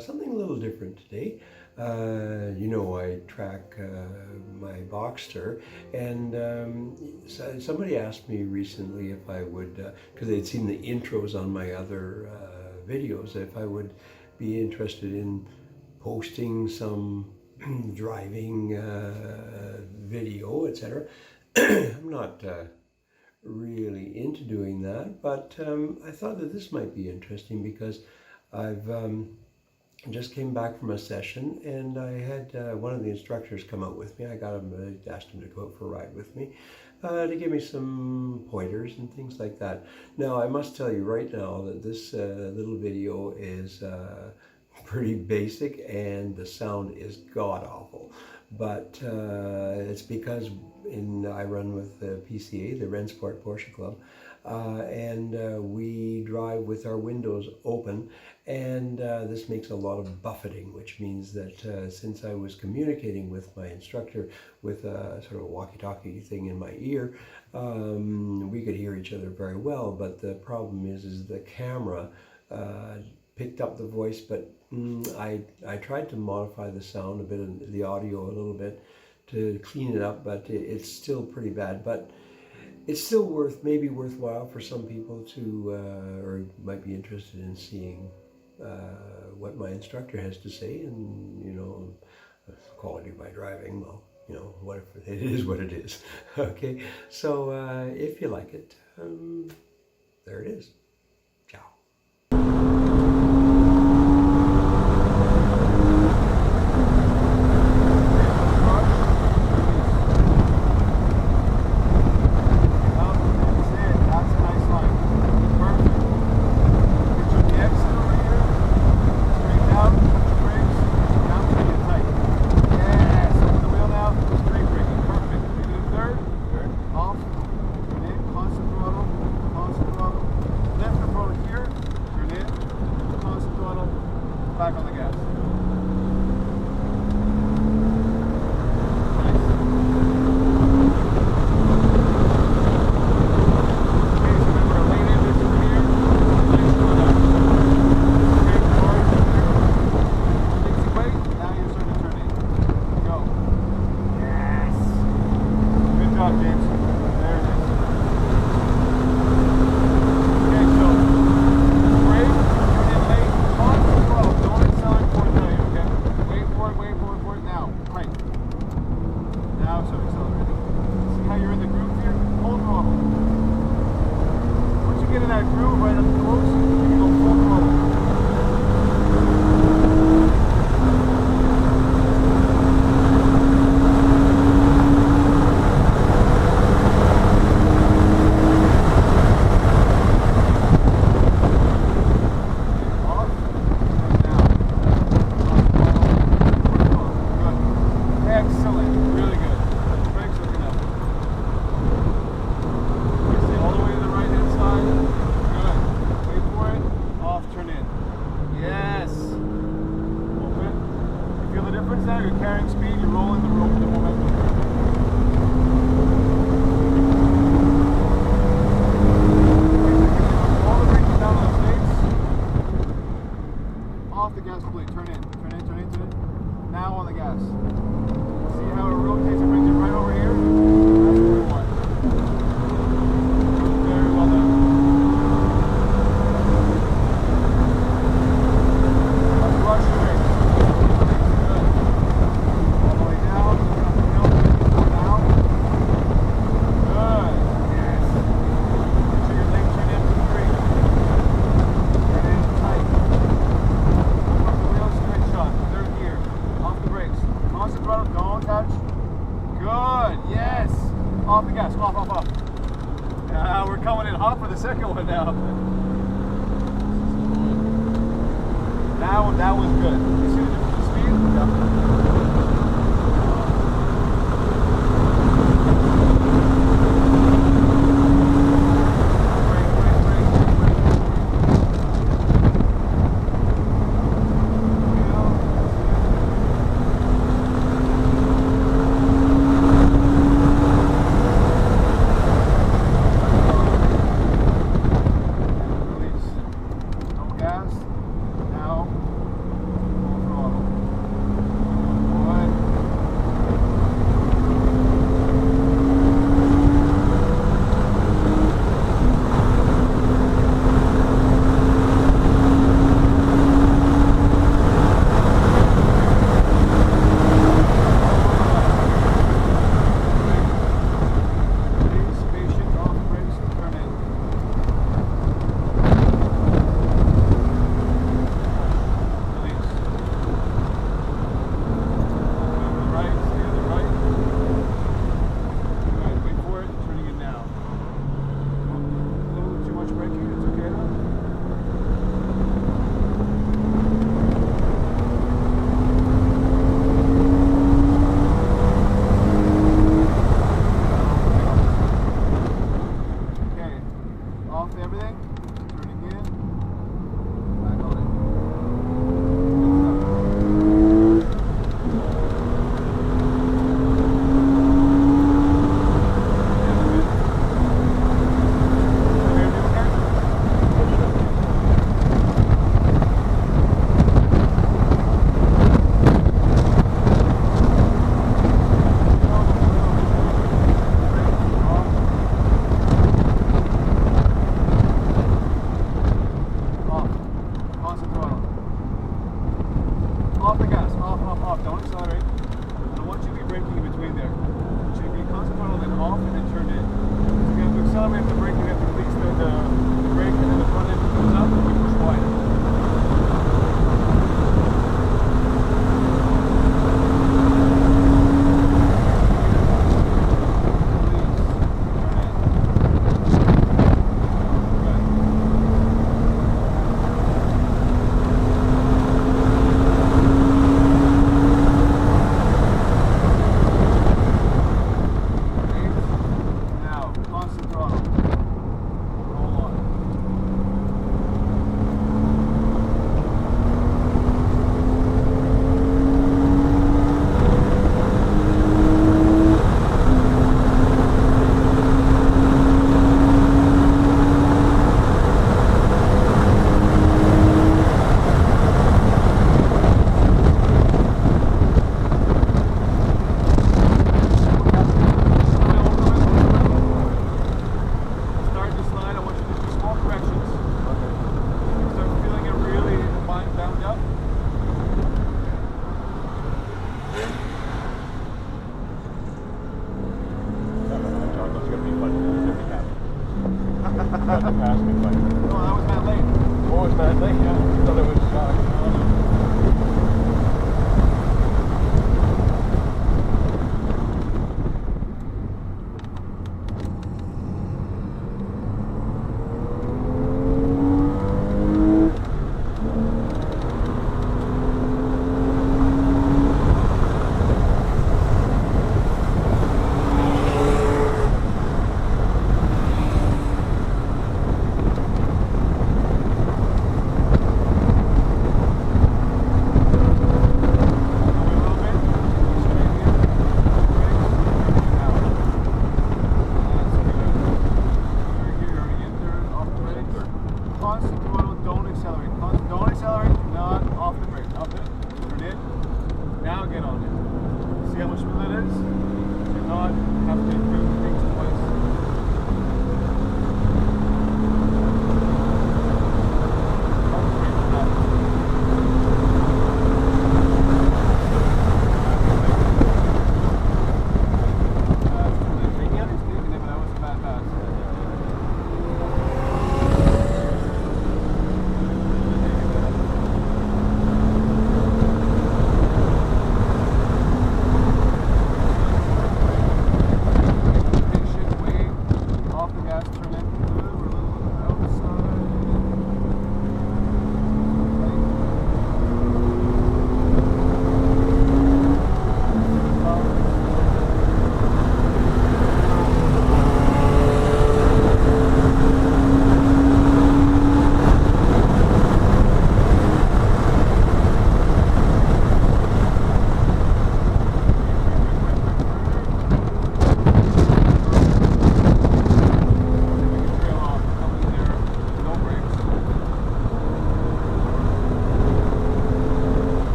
something a little different today. I track my Boxster, and somebody asked me recently if I would, because they'd seen the intros on my other videos, if I would be interested in posting some driving video, etc. I'm not really into doing that, but I thought that this might be interesting because I've just came back from a session, and I had one of the instructors come out with me. I asked him to go out for a ride with me to give me some pointers and things like that. Now, I must tell you right now that this little video is pretty basic, and the sound is god-awful. But it's because I run with the PCA, the Rennsport Porsche Club, and we drive with our windows open, and this makes a lot of buffeting, which means that since I was communicating with my instructor with a sort of walkie-talkie thing in my ear, we could hear each other very well, but the problem is the camera picked up the voice, but I tried to modify the sound a bit and the audio a little bit to clean it up, but it's still pretty bad. But it's still maybe worthwhile for some people to, or might be interested in seeing what my instructor has to say, and the quality of my driving. Well, what if it is what it is. Okay, so if you like it, there it is. Ciao. Back on the gas. Get in that groove right up close, you can go full throttle. You're carrying speed, you're rolling the rope with the momentum. All the braking down on the plates. Off the gas plate. Turn in. Turn in, turn in, turn in. Now on the gas. See how it rotates and brings it right over here? That's what we want. Very well done. Off the gas, off. We're coming in hot for the second one now. That was good. You see the difference in speed? Yeah. off. Don't accelerate. I don't want you to be braking in between there. I want you to be constant throttle, then off, and then turn in. So you have to accelerate the brake, you have to release the brake, and then the front end goes up, and you push wider.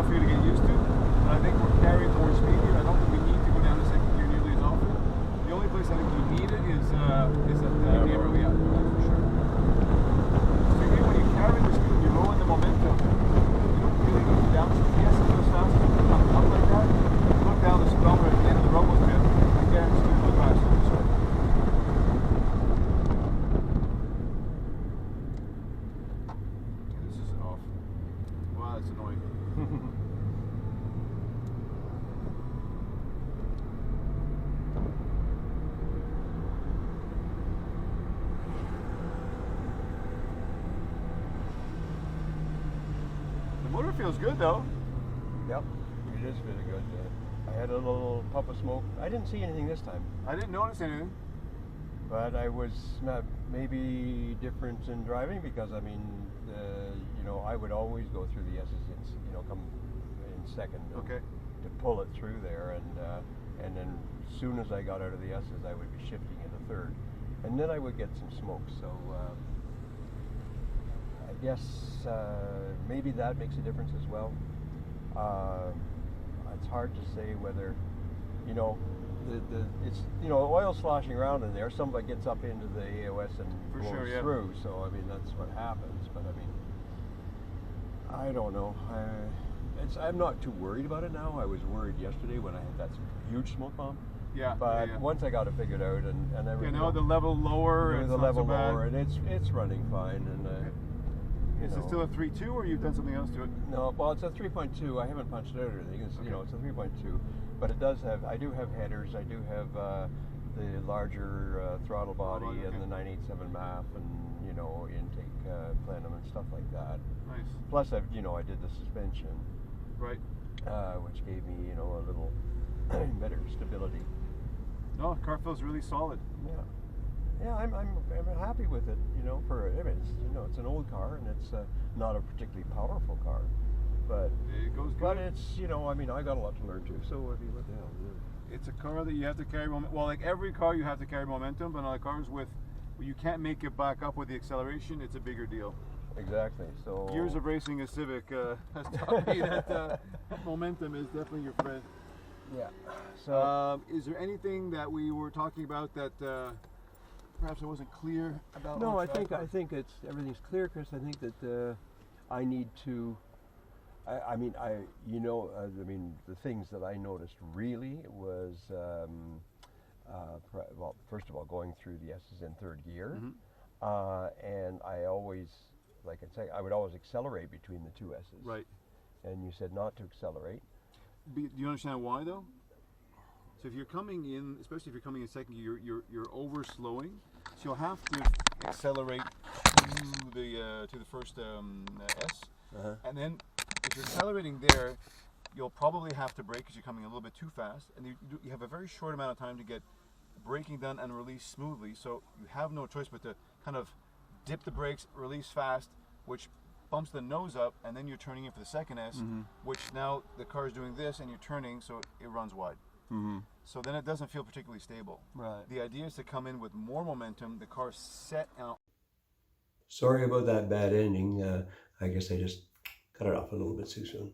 enough for you to get used to, but I think we're carrying more speed here. I don't think we need to go down to second gear nearly as often. The only place I think you need it is at near where we are, that's for sure. So here, when you carry the speed, you're lowering the momentum. You don't really need to downshift. Yes, it goes fast. Up like that. Look down the speedometer at the end of the rumble strip. I guarantee you go faster this way. This is off. Wow, that's annoying. The motor feels good though. Yep, it is really good. I had a little puff of smoke. I didn't see anything this time, I didn't notice anything. but I was maybe different in driving because I mean, I would always go through the S's, come in second. Okay. To pull it through there, and then as soon as I got out of the S's, I would be shifting into third, and then I would get some smoke. So I guess maybe that makes a difference as well. It's hard to say whether, it's oil sloshing around in there. Somebody gets up into the AOS and For blows sure, yeah. through. So I mean that's what happens. But I mean, I don't know. I'm not too worried about it now. I was worried yesterday when I had that huge smoke bomb. Yeah. But yeah. once I got it figured out and everything, Now the level lower. the it's not level so bad. lower, and it's running fine. And Is it still a 3.2 or you've done something else to it? No, well, it's a 3.2. I haven't punched it out or anything. It's, it's a 3.2, but it does have. I do have headers. I do have the larger throttle body okay. and the 987 MAF and intake plenum and stuff like that. Nice. Plus, I did the suspension, Right. which gave me a little better stability. No, car feels really solid. Yeah. Yeah, I'm happy with it. It's an old car and it's not a particularly powerful car, but It goes good. But it's, I got a lot to learn too, so what the hell? It's a car that you have to carry momentum. Well, like every car you have to carry momentum, but on the cars where you can't make it back up with the acceleration, it's a bigger deal. Exactly, so... Years of racing a Civic has taught me that momentum is definitely your friend. Yeah. So... is there anything that we were talking about that perhaps I wasn't clear about? No, I think everything's clear, Chris. I think that I need to... the things that I noticed really was, well, first of all, going through the S's in third gear, and I always, like I say, I would always accelerate between the two S's. Right. And you said not to accelerate. Do you understand why though? So if you're coming in, especially if you're coming in second gear, you're over slowing, so you'll have to accelerate to the first S, and then if you're accelerating there, you'll probably have to brake because you're coming a little bit too fast, and you have a very short amount of time to get braking done and release smoothly. So you have no choice but to kind of dip the brakes, release fast, which bumps the nose up, and then you're turning in for the second S, which now the car is doing this and you're turning, so it runs wide. So then it doesn't feel particularly stable. Right. The idea is to come in with more momentum, the car's set out. Sorry about that bad ending. I guess I just cut it off a little bit too soon.